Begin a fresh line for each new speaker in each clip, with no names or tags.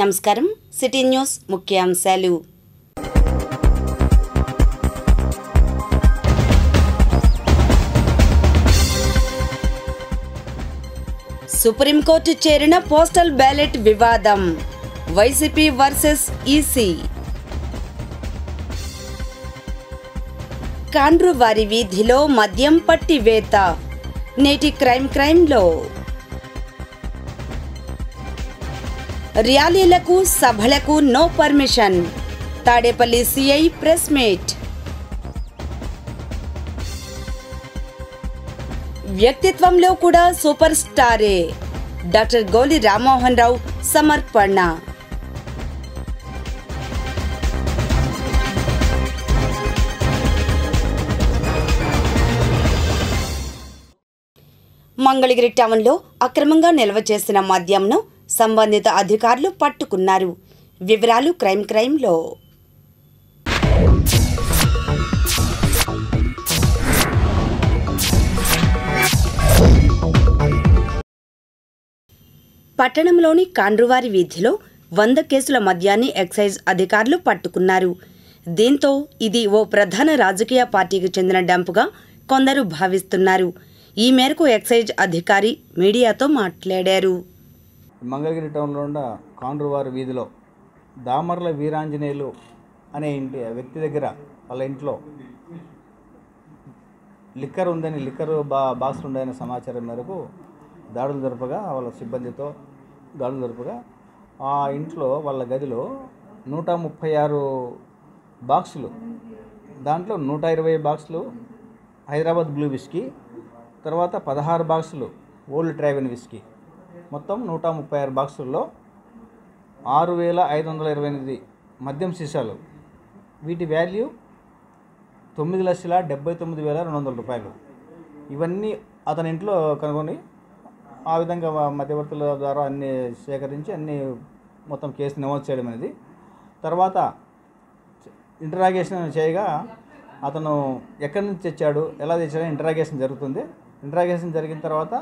నమస్కారం. City news ముఖ్యాంశాలు. Supreme court చేరిన పోస్టల్ బ్యాలెట్ వివాదం. YCP versus EC. కాండ్రువారి వీధిలో మద్యం పట్టివేత. నేటి క్రైమ్లో ర్యాలీలకు సభలకు no permission. Tadepalli CI press meet. వ్యక్తిత్వంలో కూడా సూపర్ స్టారే. డాక్టర్ గోలి రామ్మోహన్ రావు సమర్పణ. మంగళగిరి టౌన్లో అక్రమంగా నిల్వ చేసిన మద్యంను సంబంధిత అధికారులు పట్టుకున్నారు. వివరాలు క్రైమ్లో. పట్టణంలోని కాండ్రువారి వీధిలో 100 కేసుల మద్యాన్ని ఎక్సైజ్ అధికారులు పట్టుకున్నారు. దీంతో ఇది ఓ ప్రధాన రాజకీయ పార్టీకి చెందిన డంపుగా కొందరు భావిస్తున్నారు. ఈ మేరకు ఎక్సైజ్ అధికారి మీడియాతో మాట్లాడారు.
మంగళగిరి టౌన్లో ఉన్న కాండ్రువారి వీధిలో దామర్ల వీరాంజనేయులు అనే వ్యక్తి దగ్గర వాళ్ళ ఇంట్లో లిక్కర్ బాక్సులు ఉందనే సమాచారం మేరకు దాడులు జరపగా వాళ్ళ సిబ్బందితో దాడులు జరపగా ఆ ఇంట్లో వాళ్ళ గదిలో 136 బాక్సులు, దాంట్లో 120 బాక్సులు హైదరాబాద్ బ్లూ విస్కీ, తర్వాత 16 బాక్సులు ఓల్డ్ ట్రావెన్ విస్కీ, మొత్తం 136 బాక్సుల్లో 6,528 మద్యం సీసాలు. వీటి వాల్యూ 9,79,200 రూపాయలు. ఇవన్నీ అతని ఇంట్లో కనుగొని ఆ విధంగా మధ్యవర్తుల ద్వారా అన్నీ సేకరించి అన్నీ మొత్తం కేసు నమోదు చేయడం అనేది. తర్వాత ఇంటరాగేషన్ చేయగా అతను ఎక్కడి నుంచి తెచ్చాడు, ఎలా తెచ్చాడో ఇంటరాగేషన్ జరుగుతుంది. ఇంటరాగేషన్ జరిగిన తర్వాత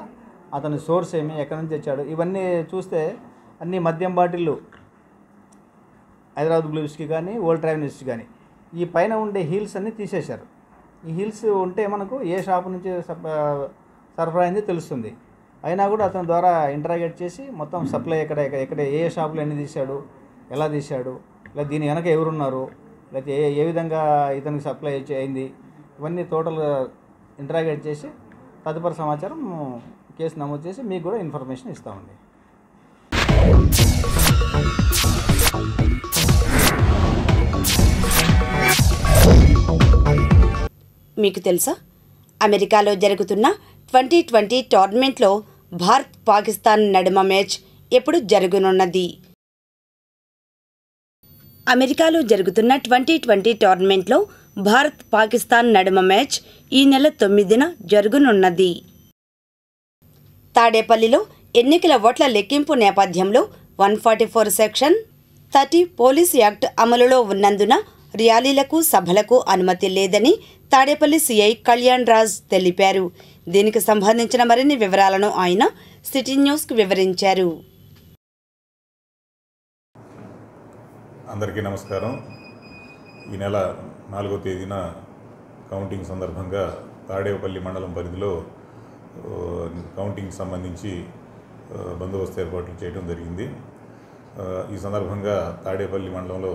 అతని సోర్స్ ఏమి, ఎక్కడి నుంచి తెచ్చాడు, ఇవన్నీ చూస్తే అన్ని మద్యం బాటిళ్ళు హైదరాబాద్ బ్లూ విస్కీ కానీ ఓల్డ్ ట్రావెన్ విస్కీ కానీ ఈ పైన ఉండే హీల్స్ అన్నీ తీసేశారు. ఈ హీల్స్ ఉంటే మనకు ఏ షాపు నుంచి సరఫరా అయింది తెలుస్తుంది. అయినా కూడా అతని ద్వారా ఇంటరాగేట్ చేసి మొత్తం సప్లై ఎక్కడ ఏ షాపులో ఎన్ని తీశాడు, ఎలా తీశాడు, లేదా దీని వెనక ఎవరున్నారు, లేకపోతే ఏ విధంగా ఇతనికి సప్లై అయింది, ఇవన్నీ టోటల్ ఇంటరాగేట్ చేసి తదుపరి సమాచారం కేసు నమోదు చేసి మీకు కూడా ఇన్ఫర్మేషన్ ఇస్తామండి.
మీకు తెలుసా, అమెరికాలో జరుగుతున్న 2020 టోర్నమెంట్లో భారత్ పాకిస్తాన్ నడుమ మ్యాచ్ ఎప్పుడు జరగనున్నది? అమెరికాలో జరుగుతున్న 2020 టోర్నమెంట్లో భారత్ పాకిస్తాన్ నడుమ మ్యాచ్ ఈ నెల 9న జరగనున్నది. తాడేపల్లిలో ఎన్నికల ఓట్ల లెక్కింపు నేపథ్యంలో 144 సెక్షన్ 30 పోలీస్ యాక్ట్ అమలులో ఉన్నందున ర్యాలీలకు సభలకు అనుమతి లేదని తాడేపల్లి సిఐ కళ్యాణ్ రాజ్ తెలిపారు. దీనికి సంబంధించిన మరిన్ని వివరాలను ఆయన సిటీ న్యూస్కు వివరించారు.
అందరికీ నమస్కారం. ఈ నెల 4వ తేదీన కౌంటింగ్ సందర్భంగా తాడేపల్లి మండలం పరిధిలో కౌంటింగ్ సంబంధించి బందోబస్తు ఏర్పాట్లు చేయడం జరిగింది. ఈ సందర్భంగా తాడేపల్లి మండలంలో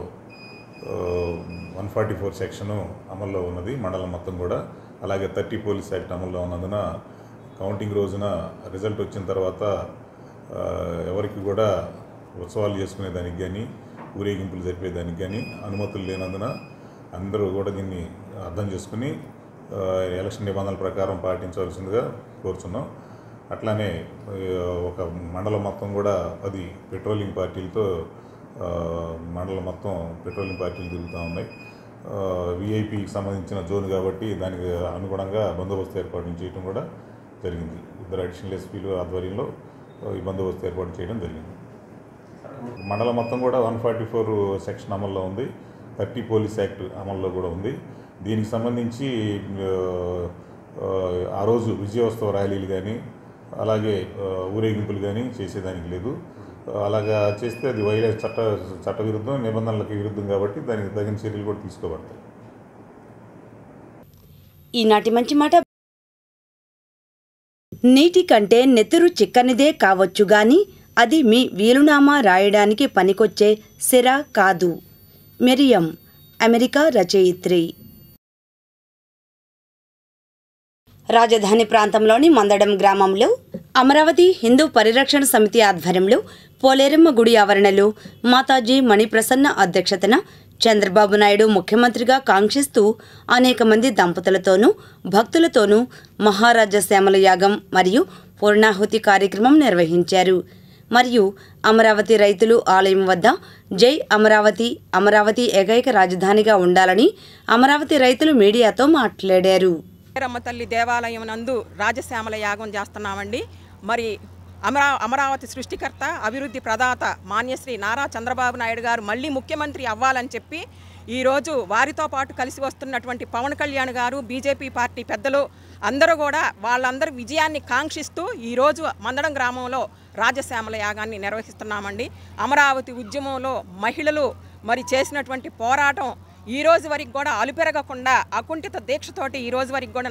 144 సెక్షను అమల్లో ఉన్నది, మండలం మొత్తం కూడా. అలాగే 30 పోలీస్ యాక్ట్ అమల్లో ఉన్నందున కౌంటింగ్ రోజున రిజల్ట్ వచ్చిన తర్వాత ఎవరికి కూడా ఉత్సవాలు చేసుకునేదానికి కానీ ఊరేగింపులు జరిపేదానికి కానీ అనుమతులు లేనందున అందరూ కూడా దీన్ని అర్థం చేసుకుని ఎలక్షన్ నిబంధనల ప్రకారం పాటించవలసిందిగా కోరుచున్నాం. అట్లానే ఒక మండలం మొత్తం కూడా 10 పెట్రోలింగ్ పార్టీలతో మండలం మొత్తం పెట్రోలింగ్ పార్టీలు తిరుగుతూ ఉన్నాయి. విఐపికి సంబంధించిన జోన్ కాబట్టి దానికి అనుగుణంగా బందోబస్తు ఏర్పాటు చేయడం కూడా జరిగింది. 2 అడిషనల్ ఎస్పీలు ఆధ్వర్యంలో ఈ బందోబస్తు ఏర్పాటు చేయడం జరిగింది. మండలం మొత్తం కూడా 144 సెక్షన్ అమల్లో ఉంది, 30 పోలీస్ యాక్ట్ అమల్లో కూడా ఉంది. దీనికి సంబంధించి ఆ రోజు విజయోత్సవ ర్యాలీలు కానీ అలాగే ఊరేగింపులు కానీ చేసేదానికి లేదు. అలాగా చేస్తే అది చట్ట విరుద్ధం, నిబంధనలకు విరుద్ధం కాబట్టి దానికి తగిన చర్యలు కూడా తీసుకోబడతాయి.
ఈనాటి మంచి మాట. నీటి కంటే నెత్తురు చిక్కనిదే కావచ్చు గాని అది మీ వీలునామా రాయడానికి పనికొచ్చే సిరా కాదు. మెరియం, అమెరికా రచయిత్రి. రాజధాని ప్రాంతంలోని మందడం గ్రామంలో అమరావతి హిందూ పరిరక్షణ సమితి ఆధ్వర్యంలో పోలేరమ్మ గుడి ఆవరణలో మాతాజీ మణిప్రసన్న అధ్యక్షతన చంద్రబాబు నాయుడు ముఖ్యమంత్రిగా కాంక్షిస్తూ అనేక మంది దంపతులతోనూ భక్తులతోనూ మహారాజా శ్యామల యాగం మరియు పూర్ణాహుతి కార్యక్రమం నిర్వహించారు. మరియు అమరావతి రైతులు ఆలయం వద్ద జై అమరావతి, అమరావతి ఏకైక రాజధానిగా ఉండాలని అమరావతి రైతులు మీడియాతో మాట్లాడారు.
రమ్మ తల్లి దేవాలయం నందు రాజశ్యామల యాగం చేస్తున్నామండి. మరి అమరావతి సృష్టికర్త, అభివృద్ధి ప్రదాత మాన్యశ్రీ నారా చంద్రబాబు నాయుడు గారు మళ్ళీ ముఖ్యమంత్రి అవ్వాలని చెప్పి ఈరోజు వారితో పాటు కలిసి వస్తున్నటువంటి పవన్ కళ్యాణ్ గారు, బీజేపీ పార్టీ పెద్దలు అందరూ కూడా వాళ్ళందరి విజయాన్ని కాంక్షిస్తూ ఈరోజు మందడం గ్రామంలో రాజశ్యామల యాగాన్ని నిర్వహిస్తున్నామండి. అమరావతి ఉద్యమంలో మహిళలు మరి చేసినటువంటి పోరాటం ఈ రోజు వరకు కూడా అలుపెరగకుండా అకుంఠిత దీక్షతోటి ఈ రోజు వరకు కూడా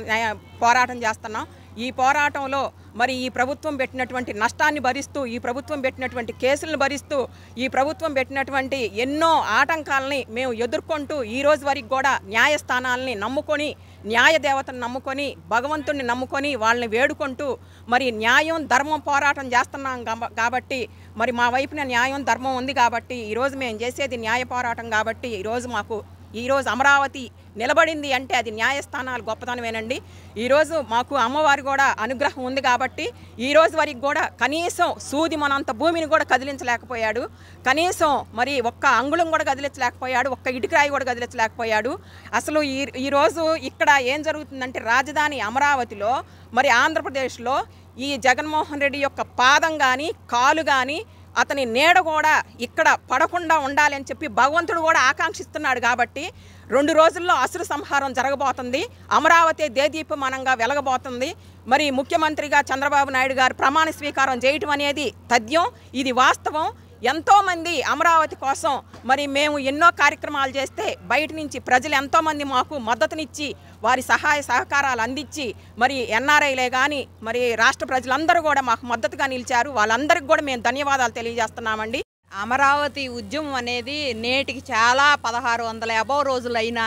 పోరాటం చేస్తున్నాం. ఈ పోరాటంలో మరి ఈ ప్రభుత్వం పెట్టినటువంటి నష్టాన్ని భరిస్తూ, ఈ ప్రభుత్వం పెట్టినటువంటి కేసులను భరిస్తూ, ఈ ప్రభుత్వం పెట్టినటువంటి ఎన్నో ఆటంకాలని మేము ఎదుర్కొంటూ ఈ రోజు వరకు కూడా న్యాయస్థానాలని నమ్ముకొని, న్యాయ దేవతను నమ్ముకొని, భగవంతుడిని నమ్ముకొని వాళ్ళని వేడుకుంటూ మరి న్యాయం ధర్మం పోరాటం చేస్తున్నాం కాబట్టి మరి మా వైపున న్యాయం ధర్మం ఉంది కాబట్టి ఈరోజు మేము చేసేది న్యాయ పోరాటం కాబట్టి ఈరోజు అమరావతి నిలబడింది అంటే అది న్యాయస్థానాలు గొప్పతనమేనండి. ఈరోజు మాకు అమ్మవారి కూడా అనుగ్రహం ఉంది కాబట్టి ఈ రోజు వరకు కూడా కనీసం సూది మనంత భూమిని కూడా కదిలించలేకపోయాడు, కనీసం మరి ఒక్క అంగుళం కూడా కదిలించలేకపోయాడు, ఒక్క ఇటుకరాయి కూడా కదిలించలేకపోయాడు. అసలు ఈరోజు ఇక్కడ ఏం జరుగుతుందంటే రాజధాని అమరావతిలో మరి ఆంధ్రప్రదేశ్లో ఈ జగన్మోహన్ రెడ్డి యొక్క పాదం కానీ కాలు కానీ అతని నీడ కూడా ఇక్కడ పడకుండా ఉండాలని చెప్పి భగవంతుడు కూడా ఆకాంక్షిస్తున్నాడు. కాబట్టి 2 రోజుల్లో అసురు సంహారం జరగబోతుంది, అమరావతి దేదీప్యమానంగా వెలగబోతుంది. మరి ముఖ్యమంత్రిగా చంద్రబాబు నాయుడు గారు ప్రమాణ స్వీకారం చేయటం అనేది తథ్యం, ఇది వాస్తవం. ఎంతోమంది అమరావతి కోసం మరి మేము ఎన్నో కార్యక్రమాలు చేస్తే బయట నుంచి ప్రజలు ఎంతోమంది మాకు మద్దతునిచ్చి వారి సహాయ సహకారాలు అందించి మరి ఎన్ఆర్ఐలే కానీ మరి రాష్ట్ర ప్రజలందరూ కూడా మాకు మద్దతుగా నిలిచారు. వాళ్ళందరికీ కూడా మేము ధన్యవాదాలు తెలియజేస్తున్నామండి.
అమరావతి ఉద్యమం అనేది నేటికి చాలా 1650 రోజులైన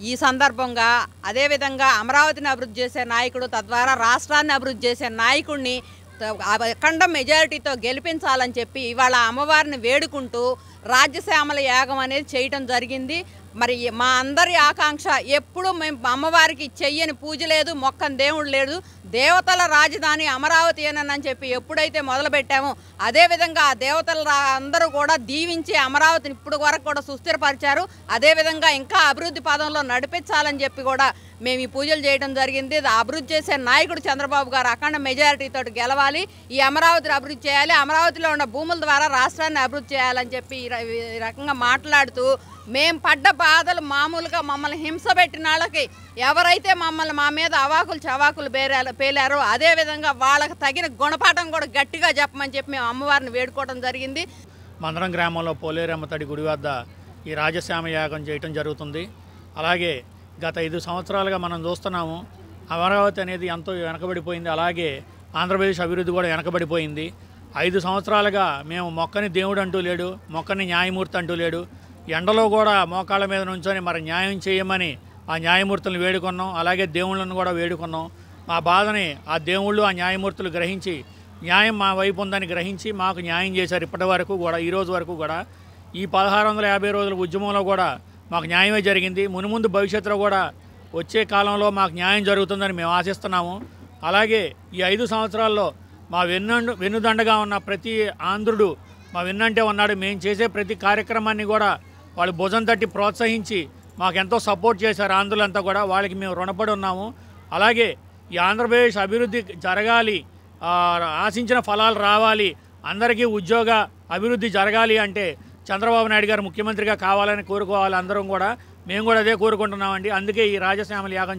ఈ సందర్భంగా అదేవిధంగా అమరావతిని అభివృద్ధి చేసే నాయకుడు, తద్వారా రాష్ట్రాన్ని అభివృద్ధి చేసే నాయకుడిని అఖండ మెజారిటీతో గెలిపించాలని చెప్పి ఇవాళ అమ్మవారిని వేడుకుంటూ రాజశ్యామల యాగం అనేది చేయటం జరిగింది. మరి మా అందరి ఆకాంక్ష ఎప్పుడు మేము అమ్మవారికి చెయ్యని పూజ లేదు, మొక్కని దేవుడు లేదు, దేవతల రాజధాని అమరావతి అని చెప్పి ఎప్పుడైతే మొదలుపెట్టామో అదేవిధంగా ఆ దేవతల అందరూ కూడా దీవించి అమరావతిని ఇప్పుడు వరకు కూడా సుస్థిరపరిచారు. అదేవిధంగా ఇంకా అభివృద్ధి పదంలో నడిపించాలని చెప్పి కూడా మేము ఈ పూజలు చేయడం జరిగింది. అభివృద్ధి చేసే నాయకుడు చంద్రబాబు గారు అఖండ మెజారిటీతో గెలవాలి, ఈ అమరావతిని అభివృద్ధి చేయాలి, అమరావతిలో ఉన్న భూముల ద్వారా రాష్ట్రాన్ని అభివృద్ధి చేయాలని చెప్పి ఈ రకంగా మాట్లాడుతూ మేము పడ్డ బాధలు మామూలుగా మమ్మల్ని హింస పెట్టిన వాళ్ళకి ఎవరైతే మా మీద అవాకులు చవాకులు పేలారో అదేవిధంగా వాళ్ళకి తగిన గుణపాఠం కూడా గట్టిగా చెప్పమని చెప్పి మేము అమ్మవారిని వేడుకోవడం జరిగింది.
మందరం గ్రామంలో పోలేరమ్మ తడి గుడి వద్ద ఈ రాజశ్యామ యాగం చేయటం జరుగుతుంది. అలాగే గత 5 సంవత్సరాలుగా మనం చూస్తున్నాము అమరావతి అనేది ఎంతో వెనకబడిపోయింది, అలాగే ఆంధ్రప్రదేశ్ అభివృద్ధి కూడా వెనకబడిపోయింది. 5 సంవత్సరాలుగా మేము మొక్కని దేవుడు అంటూ లేడు, మొక్కని న్యాయమూర్తి అంటూ లేడు, ఎండలో కూడా మోకాళ్ళ మీద నుంచొని మరి న్యాయం చేయమని ఆ న్యాయమూర్తులను వేడుకున్నాం, అలాగే దేవుళ్ళను కూడా వేడుకున్నాం. మా బాధని ఆ దేవుళ్ళు ఆ న్యాయమూర్తులు గ్రహించి న్యాయం మా వైపు ఉందని గ్రహించి మాకు న్యాయం చేశారు. ఇప్పటి వరకు కూడా ఈరోజు వరకు కూడా ఈ 1650 రోజుల ఉద్యమంలో కూడా మాకు న్యాయమే జరిగింది. మునుముందు భవిష్యత్తులో కూడా వచ్చే కాలంలో మాకు న్యాయం జరుగుతుందని మేము ఆశిస్తున్నాము. అలాగే ఈ 5 సంవత్సరాల్లో మా వెన్నుదండగా ఉన్న ప్రతి ఆంధ్రుడు మా వెన్నంటే ఉన్నాడు. మేము చేసే ప్రతి కార్యక్రమాన్ని కూడా వాళ్ళు భుజం తట్టి ప్రోత్సహించి మాకు ఎంతో సపోర్ట్ చేశారు ఆంధ్రులంతా కూడా, వాళ్ళకి మేము రుణపడి ఉన్నాము. అలాగే ఈ ఆంధ్రప్రదేశ్ అభివృద్ధి జరగాలి, ఆశించిన ఫలాలు రావాలి, అందరికీ ఉద్యోగ అభివృద్ధి జరగాలి అంటే చంద్రబాబు నాయుడు గారు ముఖ్యమంత్రిగా కావాలని కోరుకోవాలి అందరం కూడా. మేము కూడా అదే కోరుకుంటున్నామండి. అందుకే ఈ రాజశ్యామల యాగం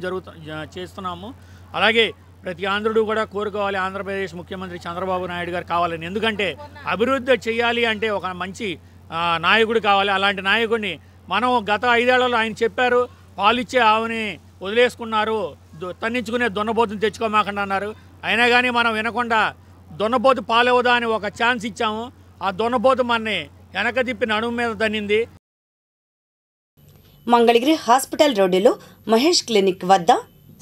చేస్తున్నాము. అలాగే ప్రతి ఆంధ్రుడు కూడా కోరుకోవాలి ఆంధ్రప్రదేశ్ ముఖ్యమంత్రి చంద్రబాబు నాయుడు గారు కావాలని. ఎందుకంటే అభివృద్ధి చేయాలి అంటే ఒక మంచి నాయకుడు కావాలి. అలాంటి నాయకుడిని మనం గత 5 ఏళ్లలో ఆయన చెప్పారు, పాలిచ్చే ఆవుని వదిలేసుకున్నారు, తన్నించుకునే దున్నపోతుని తెచ్చుకోమాకండి అన్నారు. అయినా కానీ మనం వినకుండా దున్నపోతు పాలవదా అని ఒక ఛాన్స్ ఇచ్చాము. ఆ దున్నపోతు మనని వెనక తిప్పి నడుము మీద తన్నింది.
మంగళగిరి హాస్పిటల్ రోడ్డులో మహేష్ క్లినిక్ వద్ద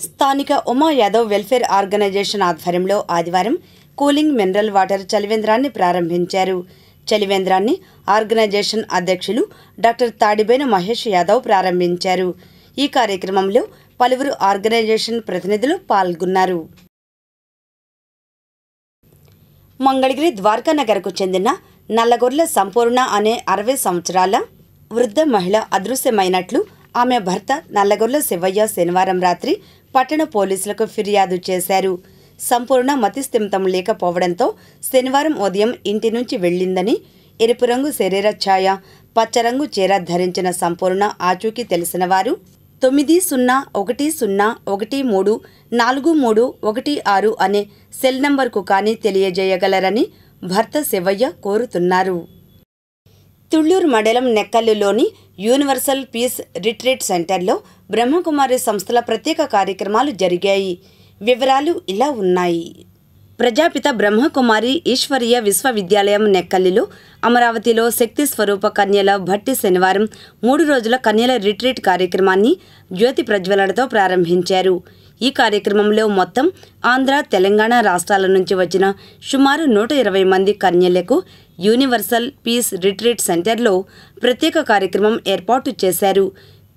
స్థానిక ఉమా యాదవ్ వెల్ఫేర్ ఆర్గనైజేషన్ ఆధ్వర్యంలో ఆదివారం కూలింగ్ మినరల్ వాటర్ చలివేంద్రాన్ని ప్రారంభించారు. చలివేంద్రాన్ని ఆర్గనైజేషన్ అధ్యక్షులు డాక్టర్ తాడిబేను మహేష్ యాదవ్ ప్రారంభించారు. ఈ కార్యక్రమంలో పలువురు ఆర్గనైజేషన్ ప్రతినిధులు పాల్గొన్నారు. మంగళగిరి ద్వారకానగర్కు చెందిన నల్లగొర్ల సంపూర్ణ అనే 60 సంవత్సరాల వృద్ధ మహిళ అదృశ్యమైనట్లు ఆమె భర్త నల్లగొర్ల శివయ్య శనివారం రాత్రి పట్టణ పోలీసులకు ఫిర్యాదు చేశారు. సంపూర్ణ మతిస్థిమితం లేకపోవడంతో శనివారం ఉదయం ఇంటి నుంచి వెళ్లిందని, ఎరుపు రంగు శరీర ఛాయ, పచ్చరంగు చీర ధరించిన సంపూర్ణ ఆచూకీ తెలిసిన వారు 9001134316 అనే సెల్ నంబర్కు కానీ తెలియజేయగలరని భర్త శివయ్య కోరుతున్నారు. తుళ్లూరు మండలం నెక్కల్లులోని యూనివర్సల్ పీస్ రిట్రీట్ సెంటర్లో బ్రహ్మకుమారి సంస్థల ప్రత్యేక కార్యక్రమాలు జరిగాయి. వివరాలు ఇలా ఉన్నాయి. ప్రజాపిత బ్రహ్మకుమారి ఈశ్వరీయ విశ్వవిద్యాలయం నెక్కల్లిలో అమరావతిలో శక్తి స్వరూప కన్యల భట్టి శనివారం 3 రోజుల కన్యల రిట్రీట్ కార్యక్రమాన్ని జ్యోతి ప్రజ్వలనతో ప్రారంభించారు. ఈ కార్యక్రమంలో మొత్తం ఆంధ్ర, తెలంగాణ రాష్ట్రాల నుంచి వచ్చిన సుమారు 120 మంది కన్యలకు యూనివర్సల్ పీస్ రిట్రీట్ సెంటర్లో ప్రత్యేక కార్యక్రమం ఏర్పాటు చేశారు.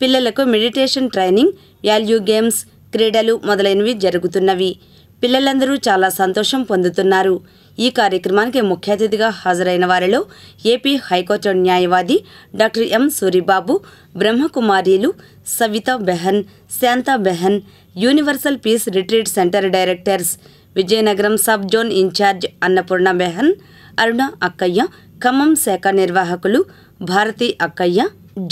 పిల్లలకు మెడిటేషన్ ట్రైనింగ్, వాల్యూ గేమ్స్, క్రీడలు మొదలైనవి జరుగుతున్నవి. పిల్లలందరూ చాలా సంతోషం పొందుతున్నారు. ఈ కార్యక్రమానికి ముఖ్య అతిథిగా హాజరైన వారిలో ఏపీ హైకోర్టు న్యాయవాది డాక్టర్ ఎం సూరిబాబు, బ్రహ్మకుమారీలు సవితా బెహన్, శాంతా బెహన్, universal peace retreat centre directors, Vizianagaram sub zone incharge Annapurna బెహన్, అరుణ అక్కయ్య, ఖమ్మం శాఖ నిర్వాహకులు భారతి అక్కయ్య,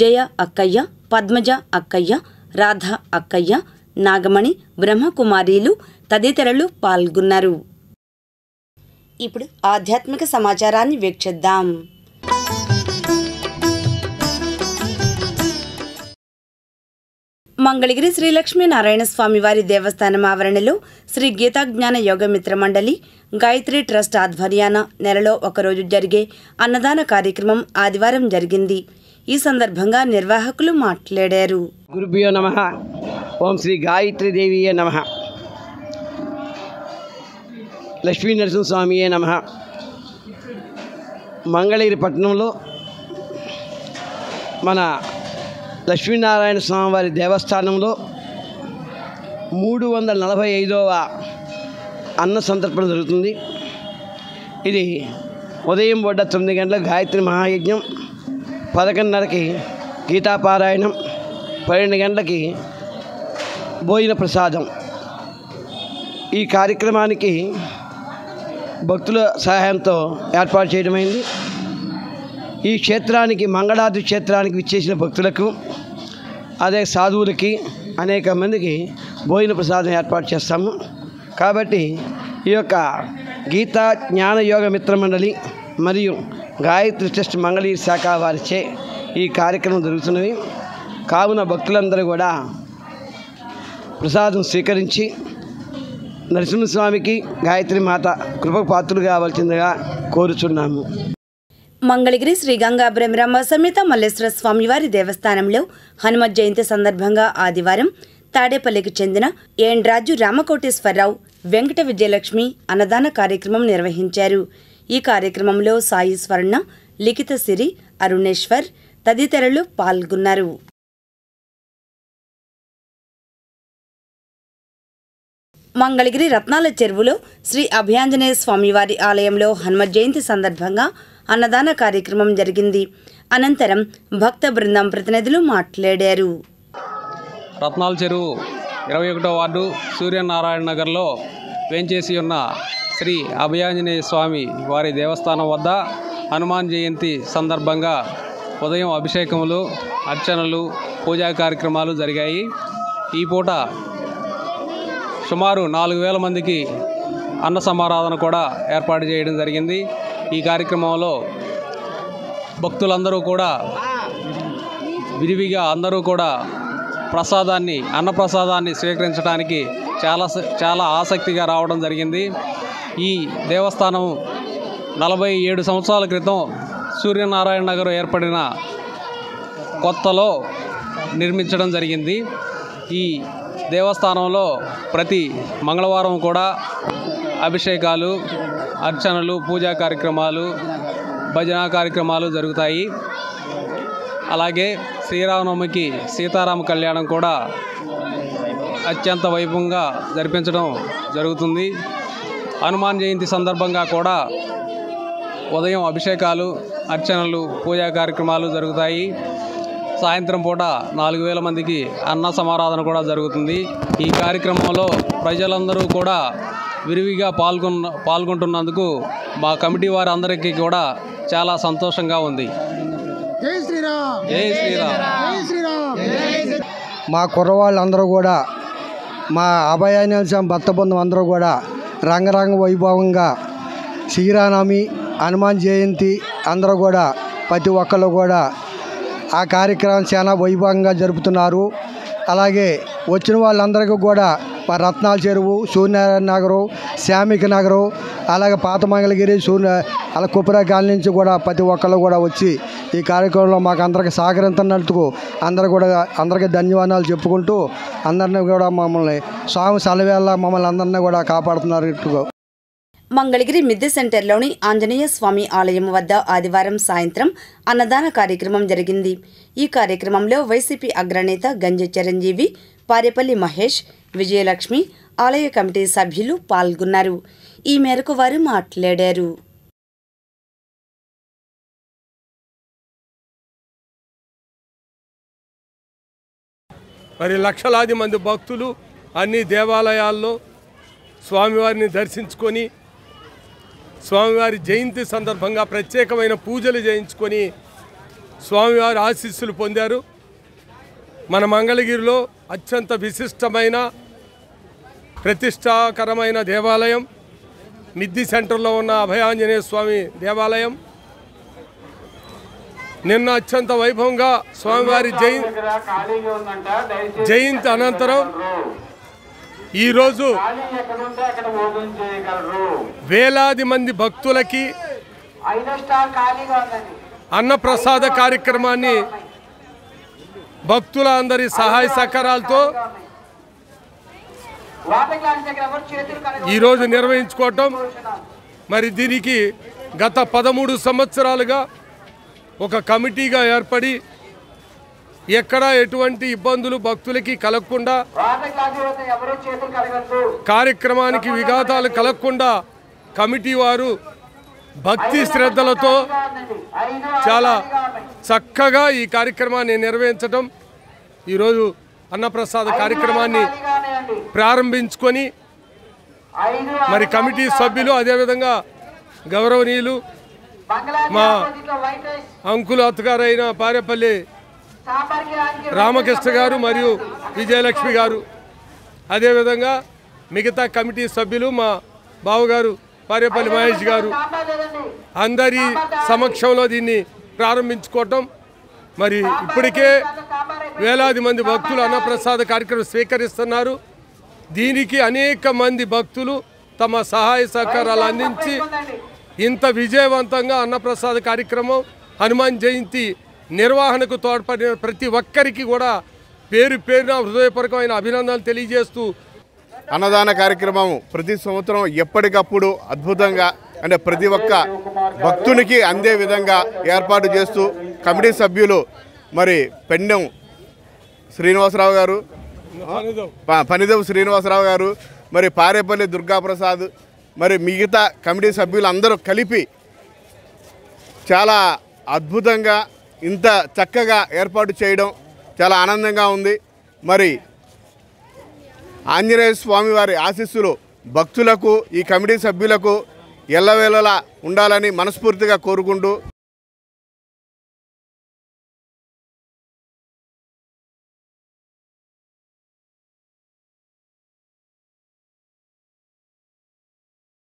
జయ అక్కయ్య, పద్మజ అక్కయ్య, రాధ అక్కయ్య, నాగమణి, బ్రహ్మకుమారీలు తదితరులు పాల్గొన్నారు. ఇప్పుడు ఆధ్యాత్మిక సమాచారాన్ని వీక్షిద్దాం. మంగళగిరి శ్రీ లక్ష్మీనారాయణ స్వామి వారి దేవస్థానం ఆవరణలో శ్రీ గీతాజ్ఞాన యోగమిత్ర మండలి గాయత్రి ట్రస్ట్ ఆధ్వర్యాన నెలలో ఒకరోజు జరిగే అన్నదాన కార్యక్రమం ఆదివారం జరిగింది. ఈ సందర్భంగా నిర్వాహకులు మాట్లాడారు.
గురుభ్యో నమః. ఓం శ్రీ గాయత్రీ దేవియే నమః. లక్ష్మీ నరసింహస్వామియే నమః. మంగళగిరి పట్టణంలో మన లక్ష్మీనారాయణ స్వామివారి దేవస్థానంలో 345వ అన్న సంతర్పణ జరుగుతుంది. ఇది ఉదయం 9 గంటలకు గాయత్రి మహాయజ్ఞం, 11:30కి గీతాపారాయణం, 12 గంటలకి భోజన ప్రసాదం. ఈ కార్యక్రమానికి భక్తుల సహాయంతో ఏర్పాటు చేయడమైంది. ఈ క్షేత్రానికి, మంగళాద్రి క్షేత్రానికి విచ్చేసిన భక్తులకు, అదే సాధువులకి, అనేక మందికి భోజన ప్రసాదం ఏర్పాటు చేస్తాము. కాబట్టి ఈ యొక్క గీతా జ్ఞాన యోగ మిత్ర మండలి మరియు గాయత్రి ట్రస్ట్ మంగళగిరి శాఖ వారిచే ఈ కార్యక్రమం జరుగుతున్నవి. కావున భక్తులందరూ కూడా ప్రసాదం స్వీకరించి నరసింహస్వామికి, గాయత్రి మాత కృపకు పాత్రులు కావాల్సిందిగా కోరుచున్నాము.
మంగళగిరి శ్రీ గంగా బ్రహ్మరాంబ సమేత మల్లేశ్వర స్వామివారి దేవస్థానంలో హనుమత్ జయంతి సందర్భంగా ఆదివారం తాడేపల్లికి చెందిన ఏండ్రాజు రామకోటేశ్వరరావు, వెంకట విజయలక్ష్మి అన్నదాన కార్యక్రమం నిర్వహించారు. ఈ కార్యక్రమంలో సాయి స్వర్ణ, లిఖిత సిరి, అరుణేశ్వర్ తదితరులు పాల్గొన్నారు. మంగళగిరి రత్నాల చెరువులో శ్రీ అభయాంజనేయ స్వామివారి ఆలయంలో హనుమత్ జయంతి సందర్భంగా అన్నదాన కార్యక్రమం జరిగింది. అనంతరం భక్త బృందం ప్రతినిధులు మాట్లాడారు.
రత్నాల చెరువు 21వ వార్డు సూర్యనారాయణ నగర్లో వేంచేసి ఉన్న శ్రీ అభయాంజనేయ స్వామి వారి దేవస్థానం వద్ద హనుమాన్ జయంతి సందర్భంగా ఉదయం అభిషేకములు, అర్చనలు, పూజా కార్యక్రమాలు జరిగాయి. ఈ పూట సుమారు 4,000 మందికి అన్న సమారాధన కూడా ఏర్పాటు చేయడం జరిగింది. ఈ కార్యక్రమంలో భక్తులందరూ కూడా విరివిగా అందరూ కూడా అన్నప్రసాదాన్ని స్వీకరించడానికి చాలా ఆసక్తిగా రావడం జరిగింది. ఈ దేవస్థానం 47 సంవత్సరాల క్రితం సూర్యనారాయణ నగర్ ఏర్పడిన కొత్తలో నిర్మించడం జరిగింది. ఈ దేవస్థానంలో ప్రతి మంగళవారం కూడా అభిషేకాలు, అర్చనలు, పూజా కార్యక్రమాలు, భజన కార్యక్రమాలు జరుగుతాయి. అలాగే శ్రీరామనవమికి సీతారామ కళ్యాణం కూడా అత్యంత వైభవంగా జరిపించడం జరుగుతుంది. హనుమాన్ జయంతి సందర్భంగా కూడా ఉదయం అభిషేకాలు, అర్చనలు, పూజా కార్యక్రమాలు జరుగుతాయి. సాయంత్రం పూట 4,000 మందికి అన్న సమారాధన కూడా జరుగుతుంది. ఈ కార్యక్రమంలో ప్రజలందరూ కూడా విరివిగా పాల్గొంటున్నందుకు మా కమిటీ వారందరికీ కూడా చాలా సంతోషంగా ఉంది. జై శ్రీరామ్, జై శ్రీరామ్, జై శ్రీరామ్.
మా కుర్రవాళ్ళందరూ కూడా, మా అభయాన్యాల స్వామి భక్త బృందం అందరూ కూడా రంగరంగ వైభవంగా శ్రీరామనవమి, హనుమాన్ జయంతి అందరూ కూడా ప్రతి ఒక్కళ్ళు కూడా ఆ కార్యక్రమం చాలా వైభవంగా జరుపుతున్నారు. అలాగే వచ్చిన వాళ్ళందరికీ కూడా మా రత్నాల చెరువు, సూర్యనారాయణ నగరు, శ్యామిక నగరు, అలాగే పాత మంగళగిరి, అలా కుప్పరా కాలనీ నుంచి కూడా ప్రతి ఒక్కళ్ళు కూడా వచ్చి ఈ కార్యక్రమంలో మాకు అందరికి సహకరించినందుకు అందరికీ ధన్యవాదాలు చెప్పుకుంటూ అందరినీ కూడా మమ్మల్ని స్వామి సలవేళ్ళ మమ్మల్ని అందరినీ కూడా కాపాడుతున్నారు.
మంగళగిరి మిద్దె సెంటర్లోని ఆంజనేయ స్వామి ఆలయం వద్ద ఆదివారం సాయంత్రం అన్నదాన కార్యక్రమం జరిగింది. ఈ కార్యక్రమంలో వైసీపీ అగ్రనేత గంజి చిరంజీవి, పారేపల్లి మహేష్, విజయలక్ష్మి, ఆలయ కమిటీ సభ్యులు పాల్గొన్నారు. ఈ మేరకు వారు మాట్లాడారు.
మరి లక్షలాది మంది భక్తులు అన్ని దేవాలయాల్లో స్వామివారిని దర్శించుకొని స్వామివారి జయంతి సందర్భంగా ప్రత్యేకమైన పూజలు చేయించుకొని స్వామివారి ఆశీస్సులు పొందారు. మన మంగళగిరిలో అత్యంత విశిష్టమైన ప్రతిష్టాకరమైన దేవాలయం మిద్ది సెంటర్లో ఉన్న అభయాంజనేయ స్వామి దేవాలయం నిన్న అత్యంత వైభవంగా స్వామివారి జయంతి అనంతరం ఈరోజు వేలాది మంది భక్తులకి అన్నప్రసాద కార్యక్రమాన్ని భక్తుల అందరి సహాయ సహకారాలతో ఈరోజు నిర్వహించుకోవటం. మరి దీనికి గత 13 సంవత్సరాలుగా ఒక కమిటీగా ఏర్పడి ఎక్కడా ఎటువంటి ఇబ్బందులు భక్తులకి కలగకుండా, కార్యక్రమానికి విఘాతాలు కలగకుండా కమిటీ వారు భక్తి శ్రద్ధలతో చాలా చక్కగా ఈ కార్యక్రమాన్ని నిర్వహించడం, ఈరోజు అన్నప్రసాద కార్యక్రమాన్ని ప్రారంభించుకొని మరి కమిటీ సభ్యులు అదేవిధంగా గౌరవనీయులు మా అంకులు అత్తగారైన పారేపల్లి రామకృష్ణ గారు మరియు విజయలక్ష్మి గారు, అదేవిధంగా మిగతా కమిటీ సభ్యులు మా బావగారు పారేపల్లి మహేష్ గారు అందరి సమక్షంలో దీన్ని ప్రారంభించుకోవటం. మరి ఇప్పటికే వేలాది మంది భక్తులు అన్నప్రసాద కార్యక్రమం స్వీకరిస్తున్నారు. దీనికి అనేక మంది భక్తులు తమ సహాయ సహకారాలు అందించి ఇంత విజయవంతంగా అన్నప్రసాద కార్యక్రమం, హనుమాన్ జయంతి నిర్వహణకు తోడ్పడిన ప్రతి ఒక్కరికి కూడా పేరు పేరున హృదయపూర్వకమైన అభినందనలు తెలియజేస్తూ,
అన్నదాన కార్యక్రమం ప్రతి సంవత్సరం ఎప్పటికప్పుడు అద్భుతంగా అంటే ప్రతి ఒక్క భక్తునికి అందే విధంగా ఏర్పాటు చేస్తూ కమిటీ సభ్యులు మరి పెండెం శ్రీనివాసరావు గారు, పనిదేవు శ్రీనివాసరావు గారు, మరి పారేపల్లి దుర్గాప్రసాద్, మరి మిగతా కమిటీ సభ్యులు అందరూ కలిపి చాలా అద్భుతంగా ఇంత చక్కగా ఏర్పాటు చేయడం చాలా ఆనందంగా ఉంది. మరి ఆంజనేయ స్వామి వారి ఆశీస్సులు భక్తులకు, ఈ కమిటీ సభ్యులకు ఎల్లవేళలా ఉండాలని మనస్ఫూర్తిగా కోరుకుంటూ